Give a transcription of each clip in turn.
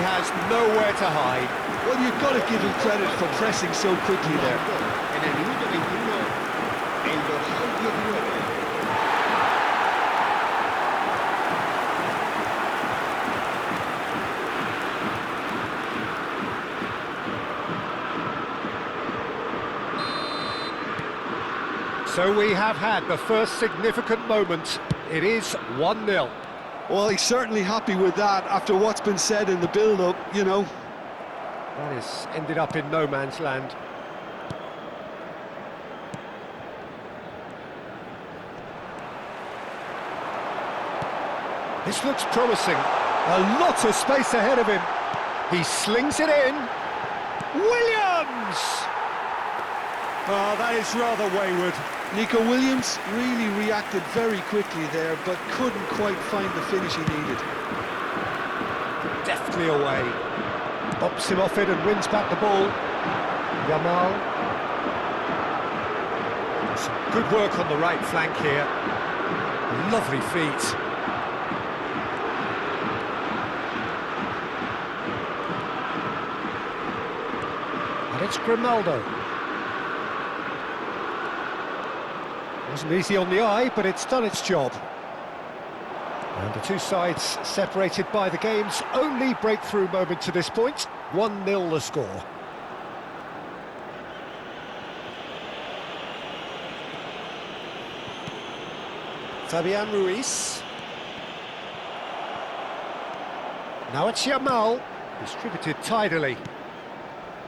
has nowhere to hide. Well, you've got to give him credit for pressing so quickly there. En el minuto 21, el dorsal 19. So we have had the first significant moment. It is 1-0. Well, he's certainly happy with that after what's been said in the build-up, you know. That has ended up in no man's land. This looks promising. A lot of space ahead of him. He slings it in. Williams! Oh, that is rather wayward. Nico Williams really reacted very quickly there, but couldn't quite find the finish he needed. Deftly away. Bops him off it and wins back the ball. Yamal. Some good work on the right flank here. Lovely feet. And it's Grimaldo. Wasn't easy on the eye, but it's done its job. And the two sides separated by the game's only breakthrough moment to this point. 1-0 the score. Fabian Ruiz. Now it's Yamal. Distributed tidily.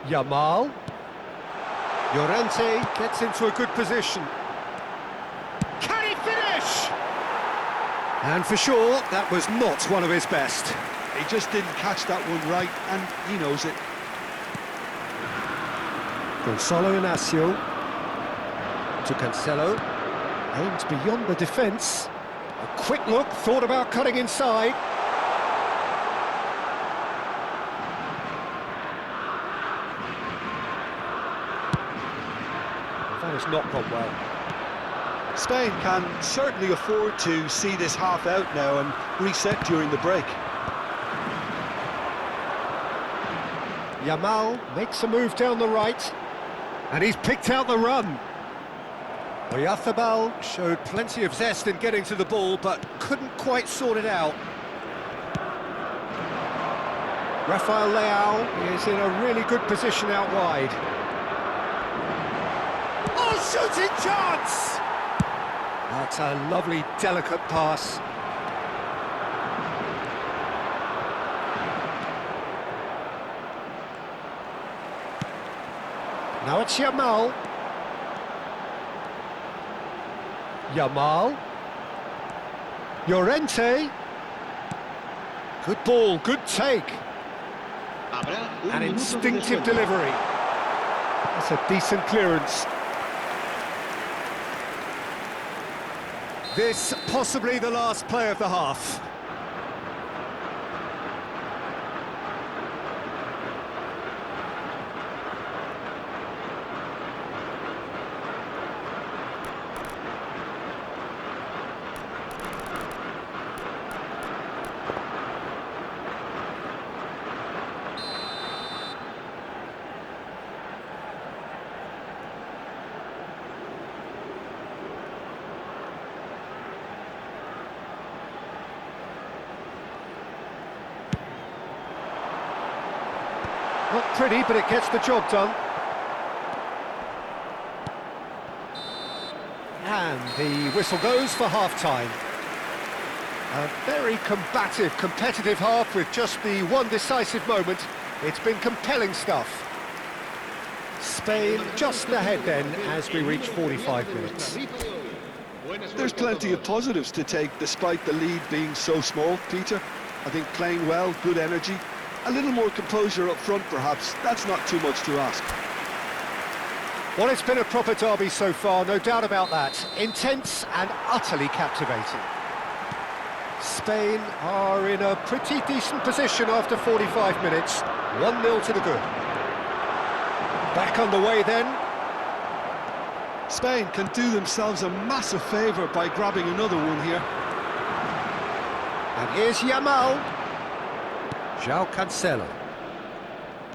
Yamal. Llorente gets into a good position. Can he finish? And for sure, that was not one of his best. He just didn't catch that one right, and he knows it. Gonzalo Inacio to Cancelo. Aimed beyond the defence. A quick look, thought about cutting inside. That has not gone well. Spain can certainly afford to see this half out now and reset during the break. Yamal makes a move down the right, and he's picked out the run. Oyarzabal showed plenty of zest in getting to the ball, but couldn't quite sort it out. Rafael Leao is in a really good position out wide. Oh, shooting chance! That's a lovely, delicate pass. Now it's Yamal. Yamal. Llorente. Good ball, good take. An instinctive delivery. That's a decent clearance. This possibly the last play of the half. Not pretty, but it gets the job done. And the whistle goes for half-time. A very combative, competitive half with just the one decisive moment. It's been compelling stuff. Spain just ahead then as we reach 45 minutes. There's plenty of positives to take despite the lead being so small, Peter. I think playing well, good energy. A little more composure up front, perhaps. That's not too much to ask. Well, it's been a proper derby so far, no doubt about that. Intense and utterly captivating. Spain are in a pretty decent position after 45 minutes. 1-0 to the good. Back underway then. Spain can do themselves a massive favour by grabbing another one here. And here's Yamal. João Cancelo.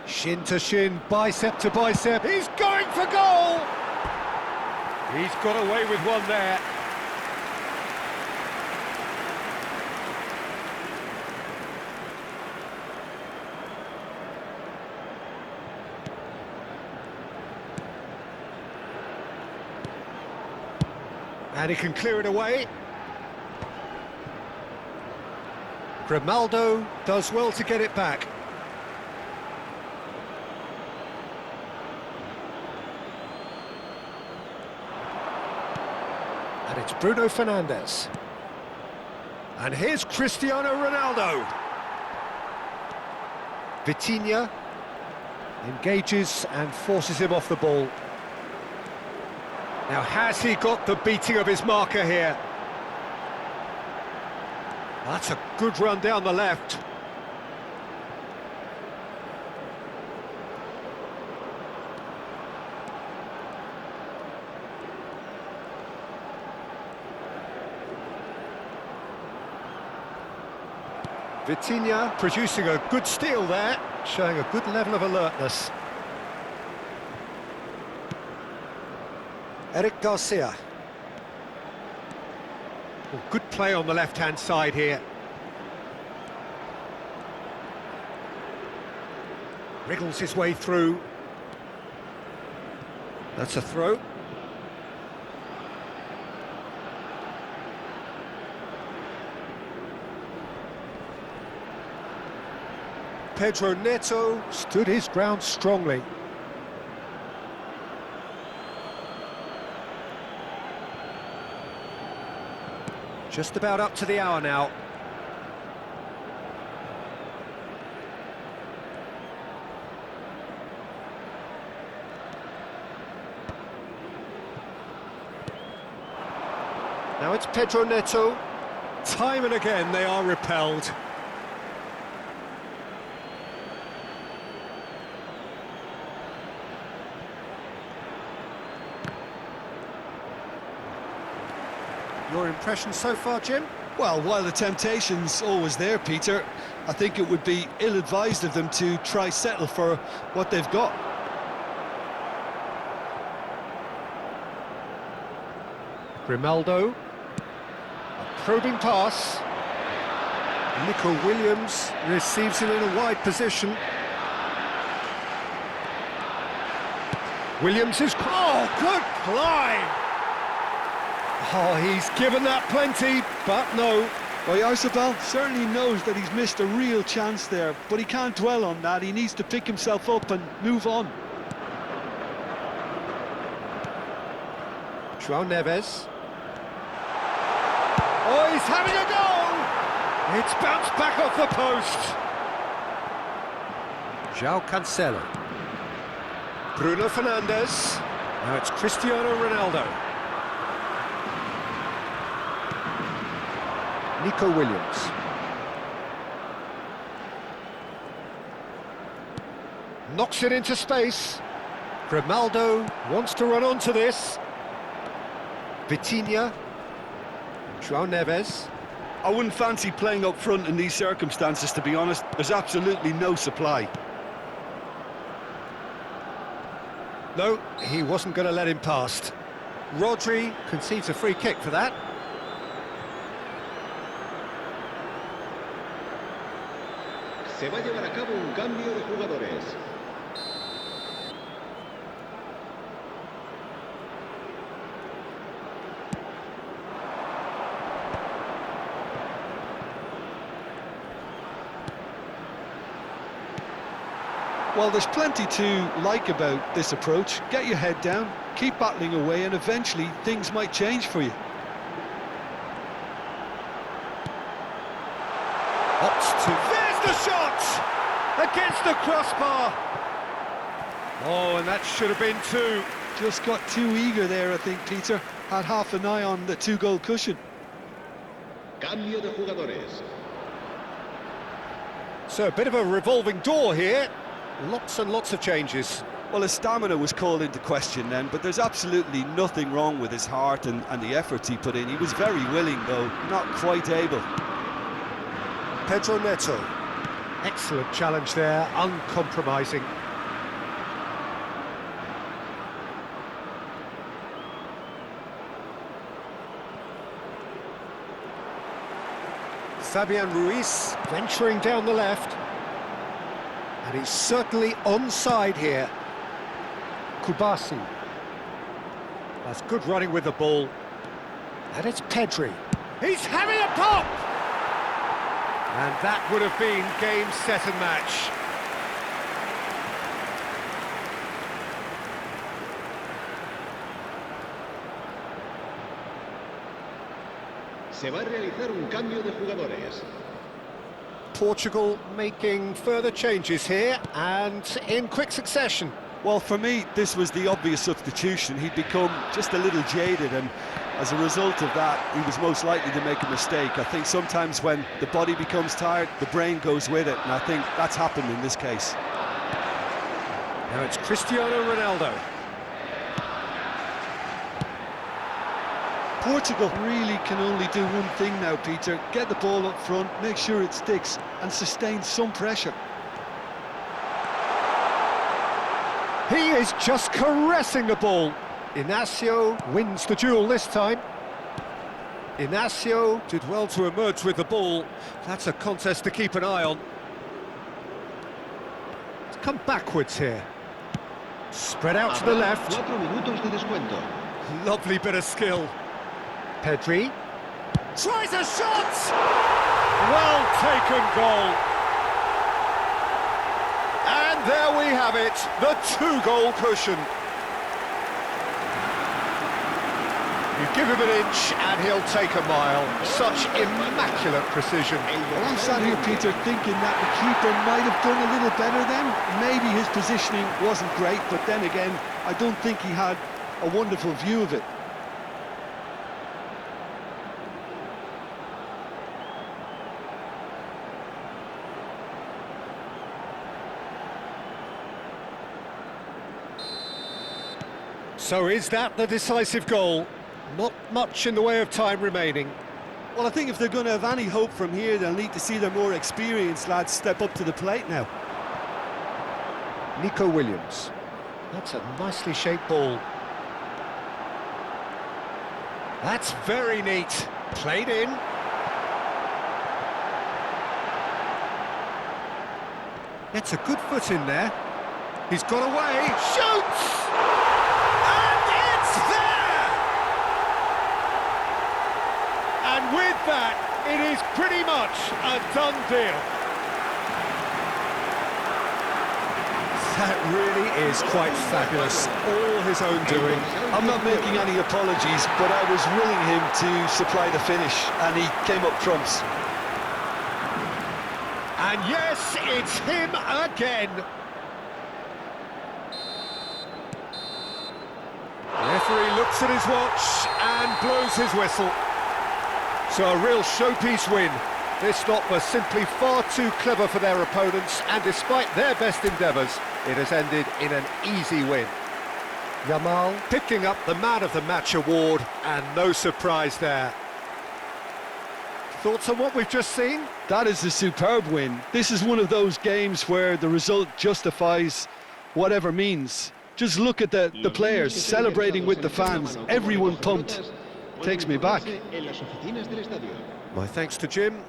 Shin to shin, bicep to bicep. He's going for goal! He's got away with one there. And he can clear it away. Grimaldo does well to get it back. And it's Bruno Fernandes. And here's Cristiano Ronaldo. Vitinha engages and forces him off the ball. Now, has he got the beating of his marker here? That's a good run down the left. Vitinha producing a good steal there, showing a good level of alertness. Eric Garcia. Oh, good play on the left-hand side here. Wriggles his way through. That's a throw. Pedro Neto stood his ground strongly. Just about up to the hour now. Now it's Pedro Neto. Time and again they are repelled. Your impression so far, Jim? Well, while the temptation's always there, Peter, I think it would be ill-advised of them to try settle for what they've got. Grimaldo. A probing pass. Nico Williams receives it in a wide position. Williams is... Oh, good climb! Oh, he's given that plenty, but no. Oyarzabal certainly knows that he's missed a real chance there, but he can't dwell on that. He needs to pick himself up and move on. João Neves. Oh, he's having a go! It's bounced back off the post. João Cancelo. Bruno Fernandes. Now it's Cristiano Ronaldo. Nico Williams. Knocks it into space. Grimaldo wants to run onto this. Vitinha. João Neves. I wouldn't fancy playing up front in these circumstances, to be honest. There's absolutely no supply. No, he wasn't going to let him past. Rodri concedes a free kick for that. Se va a llevar a cabo un cambio de jugadores. Well, there's plenty to like about this approach. Get your head down, keep battling away, and eventually things might change for you. Opts to... There's the shot! Against the crossbar! Oh, and that should have been two. Just got too eager there, I think, Peter. Had half an eye on the two-goal cushion. Cambio de jugadores. So a bit of a revolving door here. Lots and lots of changes. Well, his stamina was called into question then, but there's absolutely nothing wrong with his heart and the efforts he put in. He was very willing, though, not quite able. Pedro Neto. Excellent challenge there, uncompromising. Fabian Ruiz venturing down the left. And he's certainly onside here. Kubasi. That's good running with the ball. And it's Pedri. He's having a pop! And that would have been game, set and match. Se va a realizar un cambio de jugadores. Portugal making further changes here and in quick succession. Well, for me, this was the obvious substitution. He'd become just a little jaded, and as a result of that, he was most likely to make a mistake. I think sometimes when the body becomes tired, the brain goes with it, and I think that's happened in this case. Now it's Cristiano Ronaldo. Portugal really can only do one thing now, Peter. Get the ball up front, make sure it sticks, and sustain some pressure. He is just caressing the ball. Inacio wins the duel this time. Inacio did well to emerge with the ball. That's a contest to keep an eye on. Let's come backwards here. Spread out to the left. 4 minutos de descuento. Lovely bit of skill. Pedri tries a shot! Well taken goal. And there we have it, the 2-goal cushion. You give him an inch and he'll take a mile. Such immaculate precision. Well, I'm sat here, Peter, thinking that the keeper might have done a little better then. Maybe his positioning wasn't great, but then again, I don't think he had a wonderful view of it. So is that the decisive goal? Not much in the way of time remaining. Well, I think if they're going to have any hope from here, they'll need to see their more experienced lads step up to the plate now. Nico Williams. That's a nicely shaped ball. That's very neat. Played in. Gets a good foot in there. He's got away. Shoots! And with that, it is pretty much a done deal. That really is quite fabulous. All his own doing. I'm not making any apologies, but I was willing him to supply the finish, and he came up trumps. And yes, it's him again. The referee looks at his watch and blows his whistle. So a real showpiece win. This lot was simply far too clever for their opponents, and despite their best endeavours, it has ended in an easy win. Yamal picking up the Man of the Match award, and no surprise there. Thoughts on what we've just seen? That is a superb win. This is one of those games where the result justifies whatever means. Just look at the players celebrating with the fans, everyone pumped. Takes me back. My thanks to Jim.